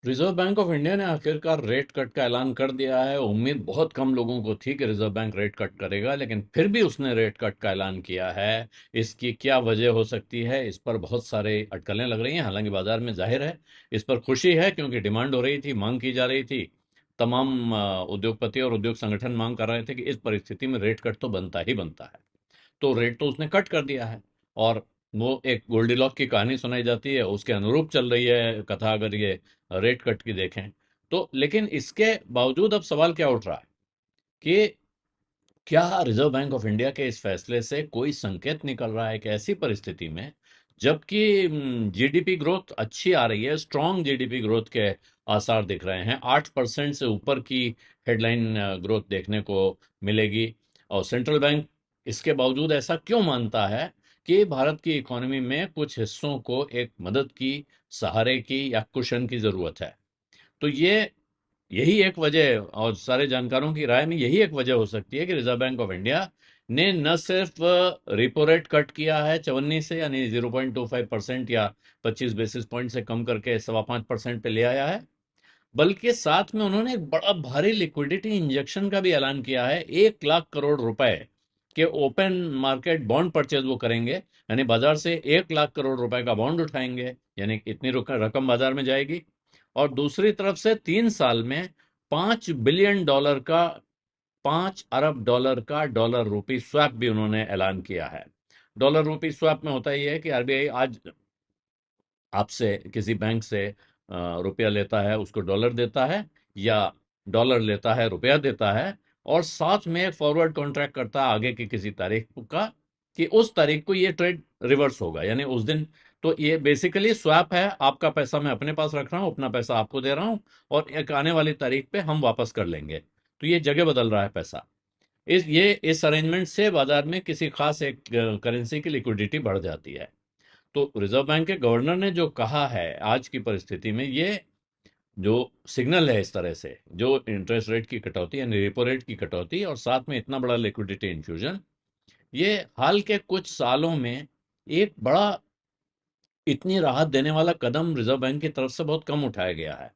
Reserve bank of India ने आखिरकार rate cut का ऐलान कर दिया है। उम्मीद बहुत कम लोगों को थी कि रिजर्व बैंक रेट कट करेगा, लेकिन फिर भी उसने रेट कट का ऐलान किया है। इसकी क्या वजह हो सकती है, इस पर बहुत सारे अटकलें लग रही हैं। हालांकि बाजार में जाहिर है इस पर खुशी है, क्योंकि डिमांड हो रही थी, मांग की जा रही थी। तमाम उद्योगपति और उद्योग संगठन मांग कर रहे थे कि इस परिस्थिति में रेट कट तो बनता ही बनता है। तो रेट तो उसने कट कर दिया है। और वो एक गोल्डीलॉक की कहानी सुनाई जाती है, उसके अनुरूप चल रही है कथा, अगर ये रेट कट की देखें तो। लेकिन इसके बावजूद अब सवाल क्या उठ रहा है कि क्या रिजर्व बैंक ऑफ इंडिया के इस फैसले से कोई संकेत निकल रहा है कि ऐसी परिस्थिति में, जबकि जीडीपी ग्रोथ अच्छी आ रही है, स्ट्रॉन्ग जीडीपी ग्रोथ के आसार दिख रहे हैं, 8% से ऊपर की हेडलाइन ग्रोथ देखने को मिलेगी, और सेंट्रल बैंक इसके बावजूद ऐसा क्यों मानता है कि भारत की इकोनॉमी में कुछ हिस्सों को एक मदद की, सहारे की या कुशन की जरूरत है। तो यही एक वजह, और सारे जानकारों की राय में यही एक वजह हो सकती है कि रिजर्व बैंक ऑफ इंडिया ने न सिर्फ रिपो रेट कट किया है 54 से, यानी 0.25% या 25 बेसिस पॉइंट से कम करके 5.25% पे ले आया है, बल्कि साथ में उन्होंने एक बड़ा भारी लिक्विडिटी इंजेक्शन का भी ऐलान किया है। 1 लाख करोड़ रुपए के ओपन मार्केट बॉन्ड परचेज वो करेंगे, यानी बाजार से 1 लाख करोड़ रुपए का बॉन्ड उठाएंगे, यानी इतनी रकम बाजार में जाएगी। और दूसरी तरफ से 3 साल में 5 बिलियन डॉलर का, 5 अरब डॉलर का डॉलर रूपी स्वैप भी उन्होंने ऐलान किया है। डॉलर रूपी स्वैप में होता यह है कि आरबीआई आज आपसे, किसी बैंक से रुपया लेता है, उसको डॉलर देता है, या डॉलर लेता है, रुपया देता है, और साथ में एक फॉरवर्ड कॉन्ट्रैक्ट करता है आगे की किसी तारीख का, कि उस तारीख को ये ट्रेड रिवर्स होगा, यानी उस दिन। तो ये बेसिकली स्वैप है, आपका पैसा मैं अपने पास रख रहा हूं, अपना पैसा आपको दे रहा हूं, और एक आने वाली तारीख पे हम वापस कर लेंगे। तो ये जगह बदल रहा है पैसा। इस अरेंजमेंट से बाजार में किसी खास एक करेंसी की लिक्विडिटी बढ़ जाती है। तो रिजर्व बैंक के गवर्नर ने जो कहा है आज की परिस्थिति में, ये जो सिग्नल है, इस तरह से जो इंटरेस्ट रेट की कटौती यानी रेपो रेट की कटौती और साथ में इतना बड़ा लिक्विडिटी इन्फ्यूजन, ये हाल के कुछ सालों में एक बड़ा, इतनी राहत देने वाला कदम रिजर्व बैंक की तरफ से बहुत कम उठाया गया है।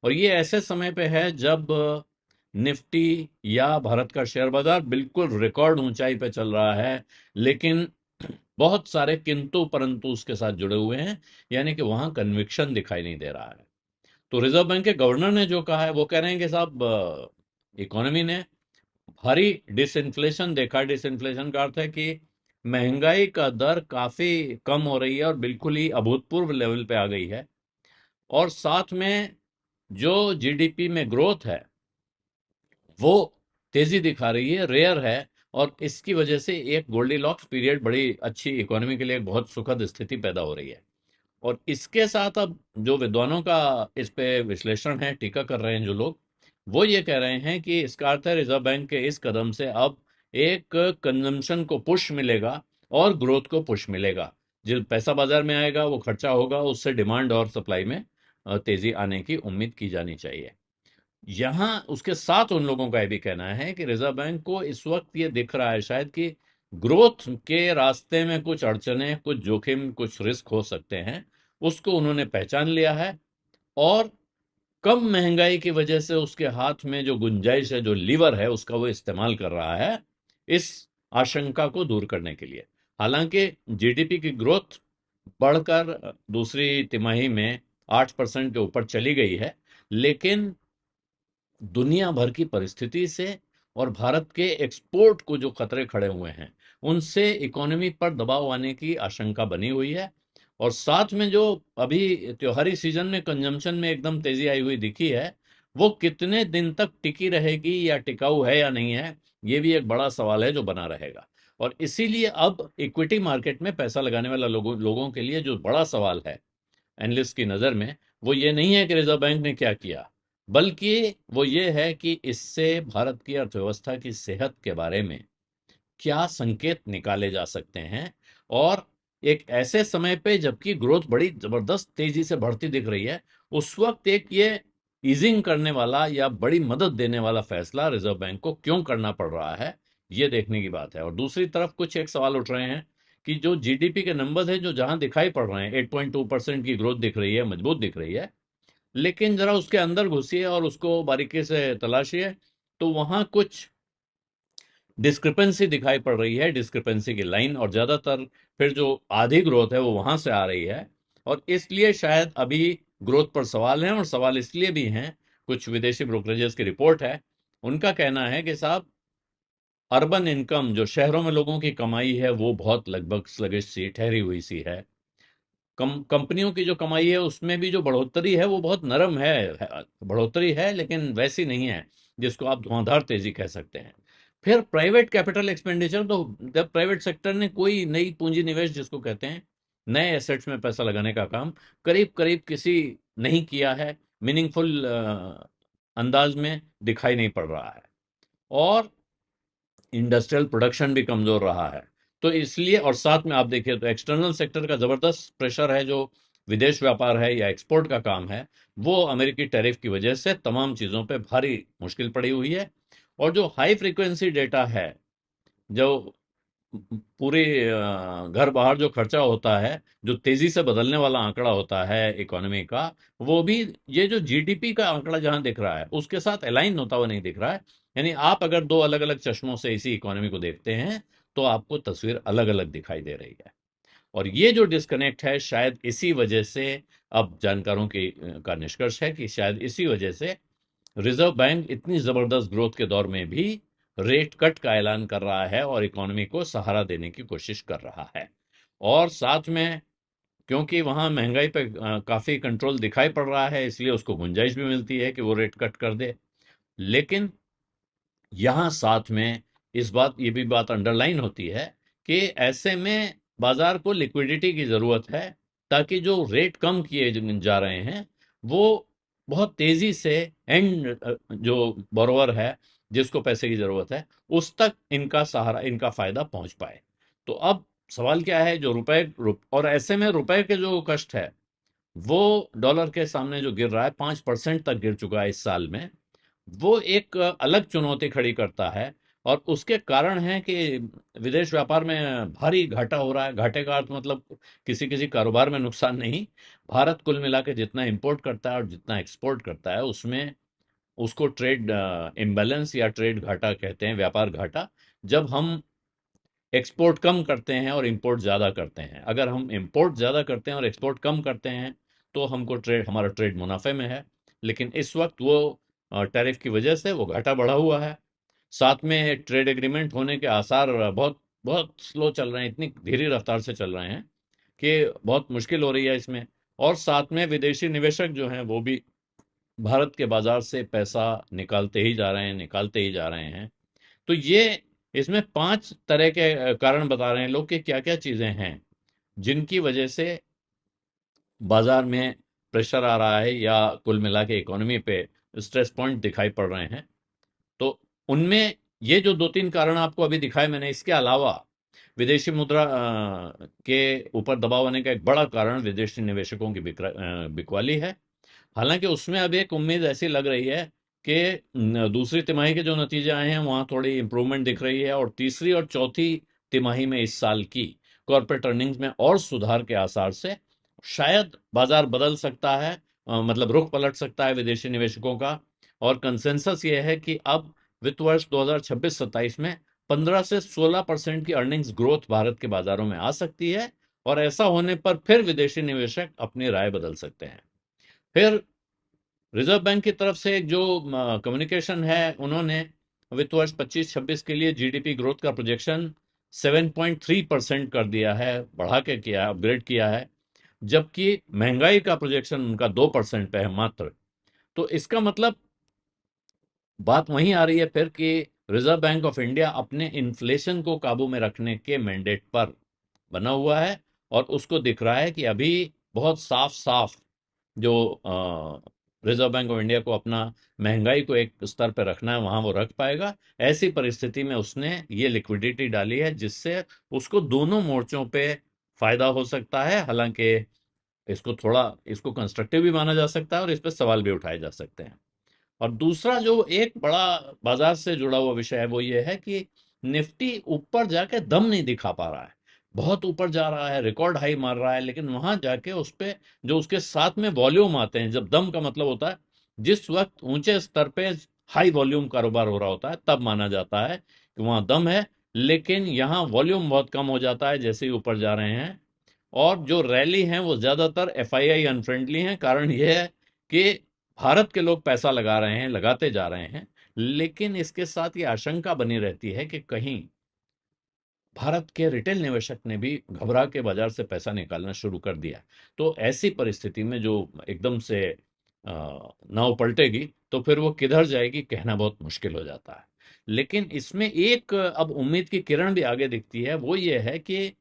और ये ऐसे समय पे है जब निफ्टी या भारत का शेयर बाजार बिल्कुल रिकॉर्ड ऊंचाई पे चल रहा है, लेकिन बहुत सारे किंतु परंतु उसके साथ जुड़े हुए हैं, यानी कि वहां कन्विक्शन दिखाई नहीं दे रहा है। तो रिजर्व बैंक के गवर्नर ने जो कहा है, वो कह रहे हैं कि साहब, इकोनॉमी ने भारी डिसइंफ्लेशन देखा। डिसइंफ्लेशन का अर्थ है कि महंगाई का दर काफी कम हो रही है और बिल्कुल ही अभूतपूर्व लेवल पे आ गई है। और साथ में जो जीडीपी में ग्रोथ है वो तेजी दिखा रही है, रेयर है। और इसकी वजह से एक गोल्डीलॉक्स पीरियड, बड़ी अच्छी इकोनॉमी के लिए एक बहुत सुखद स्थिति पैदा हो रही है। और इसके साथ अब जो विद्वानों का इस पे विश्लेषण है, टीका कर रहे हैं जो लोग, वो ये कह रहे हैं कि इसका अर्थ है रिजर्व बैंक के इस कदम से अब एक कंजम्पशन को पुश मिलेगा और ग्रोथ को पुश मिलेगा। जो पैसा बाजार में आएगा वो खर्चा होगा, उससे डिमांड और सप्लाई में तेजी आने की उम्मीद की जानी चाहिए। यहाँ उसके साथ उन लोगों का यह भी कहना है कि रिजर्व बैंक को इस वक्त ये दिख रहा है शायद कि ग्रोथ के रास्ते में कुछ अड़चने, कुछ जोखिम, कुछ रिस्क हो सकते हैं। उसको उन्होंने पहचान लिया है, और कम महंगाई की वजह से उसके हाथ में जो गुंजाइश है, जो लीवर है, उसका वो इस्तेमाल कर रहा है इस आशंका को दूर करने के लिए। हालांकि जीडीपी की ग्रोथ बढ़कर दूसरी तिमाही में 8% के ऊपर चली गई है, लेकिन दुनिया भर की परिस्थिति से और भारत के एक्सपोर्ट को जो खतरे खड़े हुए हैं, उनसे इकोनॉमी पर दबाव आने की आशंका बनी हुई है। और साथ में जो अभी त्योहारी सीजन में कंजम्पशन में एकदम तेजी आई हुई दिखी है, वो कितने दिन तक टिकी रहेगी या टिकाऊ है या नहीं है, ये भी एक बड़ा सवाल है जो बना रहेगा। और इसीलिए अब इक्विटी मार्केट में पैसा लगाने वाला लोगों के लिए जो बड़ा सवाल है एनालिस्ट की नज़र में, वो ये नहीं है कि रिजर्व बैंक ने क्या किया, बल्कि वो ये है कि इससे भारत की अर्थव्यवस्था की सेहत के बारे में क्या संकेत निकाले जा सकते हैं। और एक ऐसे समय पे जबकि ग्रोथ बड़ी जबरदस्त तेजी से बढ़ती दिख रही है, उस वक्त एक ये ईजिंग करने वाला या बड़ी मदद देने वाला फैसला रिजर्व बैंक को क्यों करना पड़ रहा है, ये देखने की बात है। और दूसरी तरफ कुछ एक सवाल उठ रहे हैं कि जो जीडीपी के नंबर है, जो जहां दिखाई पड़ रहे हैं, 8.2% की ग्रोथ दिख रही है, मजबूत दिख रही है, लेकिन जरा उसके अंदर घुसिए और उसको बारीकी से तलाशिए, तो वहां कुछ डिस्क्रिपेंसी दिखाई पड़ रही है, डिस्क्रिपेंसी की लाइन, और ज्यादातर फिर जो आधी ग्रोथ है वो वहां से आ रही है। और इसलिए शायद अभी ग्रोथ पर सवाल हैं, और सवाल इसलिए भी हैं, कुछ विदेशी ब्रोकरेजेस की रिपोर्ट है, उनका कहना है कि साहब, अर्बन इनकम, जो शहरों में लोगों की कमाई है, वो बहुत लगभग स्लगिश सी, ठहरी हुई सी है। कंपनियों की जो कमाई है उसमें भी जो बढ़ोतरी है वो बहुत नरम बढ़ोतरी है, लेकिन वैसी नहीं है जिसको आप धुआंधार तेजी कह सकते हैं। फिर प्राइवेट कैपिटल एक्सपेंडिचर, तो जब प्राइवेट सेक्टर ने कोई नई पूंजी निवेश जिसको कहते हैं, नए एसेट्स में पैसा लगाने का काम करीब करीब किसी नहीं किया है, मीनिंगफुल अंदाज में दिखाई नहीं पड़ रहा है। और इंडस्ट्रियल प्रोडक्शन भी कमजोर रहा है। तो इसलिए, और साथ में आप देखिए तो एक्सटर्नल सेक्टर का जबरदस्त प्रेशर है, जो विदेश व्यापार है या एक्सपोर्ट का काम है, वो अमेरिकी टैरिफ की वजह से तमाम चीजों पे भारी मुश्किल पड़ी हुई है। और जो हाई फ्रीक्वेंसी डेटा है, जो पूरे घर बाहर जो खर्चा होता है, जो तेजी से बदलने वाला आंकड़ा होता है इकोनॉमी का, वो भी ये जो जीडीपी का आंकड़ा जहां दिख रहा है उसके साथ अलाइन होता हुआ नहीं दिख रहा है। यानी आप अगर दो अलग अलग चश्मों से इसी इकोनॉमी को देखते हैं तो आपको तस्वीर अलग अलग दिखाई दे रही है। और ये जो डिस्कनेक्ट है, शायद इसी वजह से, अब जानकारों की का निष्कर्ष है कि शायद इसी वजह से रिजर्व बैंक इतनी जबरदस्त ग्रोथ के दौर में भी रेट कट का ऐलान कर रहा है और इकोनॉमी को सहारा देने की कोशिश कर रहा है। और साथ में, क्योंकि वहां महंगाई पे काफी कंट्रोल दिखाई पड़ रहा है, इसलिए उसको गुंजाइश भी मिलती है कि वो रेट कट कर दे। लेकिन यहां साथ में ये भी बात अंडरलाइन होती है कि ऐसे में बाजार को लिक्विडिटी की जरूरत है, ताकि जो रेट कम किए जा रहे हैं वो बहुत तेजी से एंड जो बोरोवर है, जिसको पैसे की जरूरत है, उस तक इनका सहारा, इनका फायदा पहुंच पाए। तो अब सवाल क्या है, जो और ऐसे में रुपए के जो कष्ट है, वो डॉलर के सामने जो गिर रहा है, 5% तक गिर चुका है इस साल में, वो एक अलग चुनौती खड़ी करता है। और उसके कारण है कि विदेश व्यापार में भारी घाटा हो रहा है। घाटे का अर्थ मतलब किसी किसी कारोबार में नुकसान नहीं। भारत कुल मिला के जितना इंपोर्ट करता है और जितना एक्सपोर्ट करता है, उसमें उसको ट्रेड इम्बैलेंस या ट्रेड घाटा कहते हैं, व्यापार घाटा। जब हम एक्सपोर्ट कम करते हैं और इंपोर्ट ज़्यादा करते हैं, अगर हम इंपोर्ट ज़्यादा करते हैं और एक्सपोर्ट कम करते हैं, तो हमारा ट्रेड मुनाफे में है। लेकिन इस वक्त वो टैरिफ की वजह से वो घाटा बढ़ा हुआ है। साथ में ट्रेड एग्रीमेंट होने के आसार बहुत बहुत स्लो चल रहे हैं, इतनी धीरे रफ्तार से चल रहे हैं कि बहुत मुश्किल हो रही है इसमें। और साथ में विदेशी निवेशक जो हैं वो भी भारत के बाजार से पैसा निकालते ही जा रहे हैं, निकालते ही जा रहे हैं। तो ये, इसमें 5 तरह के कारण बता रहे हैं लोग कि क्या क्या चीजें हैं जिनकी वजह से बाजार में प्रेशर आ रहा है, या कुल मिला के इकोनॉमी पे स्ट्रेस पॉइंट दिखाई पड़ रहे हैं। तो उनमें ये जो 2-3 कारण आपको अभी दिखाए मैंने, इसके अलावा विदेशी मुद्रा के ऊपर दबाव आने का एक बड़ा कारण विदेशी निवेशकों की बिकवाली है। हालांकि उसमें अब एक उम्मीद ऐसी लग रही है कि दूसरी तिमाही के जो नतीजे आए हैं वहां थोड़ी इंप्रूवमेंट दिख रही है, और तीसरी और चौथी तिमाही में इस साल की कॉर्पोरेट अर्निंग्स में और सुधार के आसार से शायद बाजार बदल सकता है, मतलब रुख पलट सकता है विदेशी निवेशकों का। और कंसेंसस ये है कि अब वित्त वर्ष 2026-27 में 15 से 16% की अर्निंग्स ग्रोथ भारत के बाजारों में आ सकती है। और ऐसा होने पर फिर विदेशी निवेशक अपनी राय बदल सकते हैं। फिर रिजर्व बैंक की तरफ से जो कम्युनिकेशन है, उन्होंने वित्त वर्ष 25-26 के लिए जीडीपी ग्रोथ का प्रोजेक्शन 7.3% कर दिया है, बढ़ा के किया, अपग्रेड किया है। जबकि महंगाई का प्रोजेक्शन उनका 2% पे है मात्र। तो इसका मतलब बात वहीं आ रही है फिर कि रिजर्व बैंक ऑफ इंडिया अपने इन्फ्लेशन को काबू में रखने के मैंडेट पर बना हुआ है। और उसको दिख रहा है कि अभी बहुत साफ साफ जो रिजर्व बैंक ऑफ इंडिया को अपना महंगाई को एक स्तर पर रखना है, वहां वो रख पाएगा। ऐसी परिस्थिति में उसने ये लिक्विडिटी डाली है, जिससे उसको दोनों मोर्चों पे फायदा हो सकता है। हालांकि इसको कंस्ट्रक्टिव भी माना जा सकता है और इस पर सवाल भी उठाए जा सकते हैं। और दूसरा जो एक बड़ा बाजार से जुड़ा हुआ विषय है, वो ये है कि निफ्टी ऊपर जाके दम नहीं दिखा पा रहा है। बहुत ऊपर जा रहा है, रिकॉर्ड हाई मार रहा है, लेकिन वहां जाके उस पे जो उसके साथ में वॉल्यूम आते हैं, जब दम का मतलब होता है जिस वक्त ऊंचे स्तर पे हाई वॉल्यूम कारोबार हो रहा होता है, तब माना जाता है कि वहां दम है। लेकिन यहाँ वॉल्यूम बहुत कम हो जाता है जैसे ही ऊपर जा रहे हैं। और जो रैली हैं वो ज्यादातर एफआईआई अनफ्रेंडली हैं। कारण यह है कि भारत के लोग पैसा लगा रहे हैं, लगाते जा रहे हैं, लेकिन इसके साथ ये आशंका बनी रहती है कि कहीं भारत के रिटेल निवेशक ने भी घबरा के बाजार से पैसा निकालना शुरू कर दिया। तो ऐसी परिस्थिति में जो एकदम से नाव पलटेगी, तो फिर वो किधर जाएगी कहना बहुत मुश्किल हो जाता है। लेकिन इसमें एक अब उम्मीद की किरण भी आगे दिखती है, वो ये है कि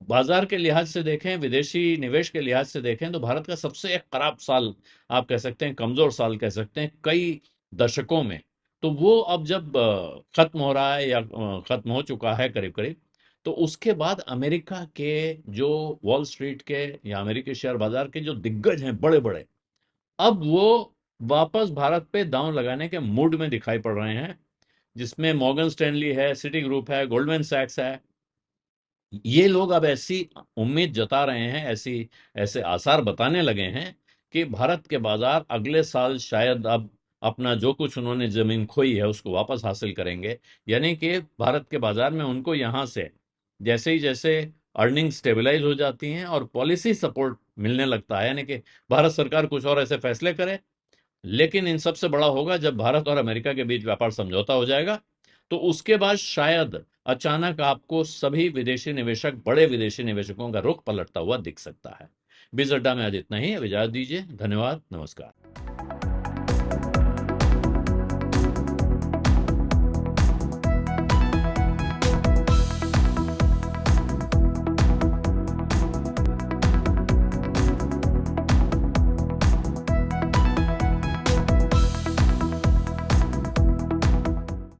बाजार के लिहाज से देखें, विदेशी निवेश के लिहाज से देखें, तो भारत का सबसे एक खराब साल आप कह सकते हैं, कमजोर साल कह सकते हैं कई दशकों में। तो वो अब जब खत्म हो रहा है या खत्म हो चुका है करीब करीब, तो उसके बाद अमेरिका के जो वॉल स्ट्रीट के या अमेरिकी शेयर बाजार के जो दिग्गज हैं बड़े बड़े, अब वो वापस भारत पे दांव लगाने के मूड में दिखाई पड़ रहे हैं, जिसमें मॉर्गन स्टैनली है, सिटी ग्रुप है, गोल्डमैन सैक्स है। ये लोग अब ऐसी उम्मीद जता रहे हैं, ऐसी ऐसे आसार बताने लगे हैं कि भारत के बाजार अगले साल शायद अब अपना जो कुछ उन्होंने जमीन खोई है उसको वापस हासिल करेंगे। यानी कि भारत के बाजार में उनको यहां से जैसे ही जैसे अर्निंग स्टेबलाइज हो जाती हैं और पॉलिसी सपोर्ट मिलने लगता है, यानी कि भारत सरकार कुछ और ऐसे फैसले करे। लेकिन इन सबसे बड़ा होगा जब भारत और अमेरिका के बीच व्यापार समझौता हो जाएगा, तो उसके बाद शायद अचानक आपको सभी विदेशी निवेशक, बड़े विदेशी निवेशकों का रुख पलटता हुआ दिख सकता है। बिज अड्डा में आज इतना ही। अब इजाजत दीजिए। धन्यवाद। नमस्कार।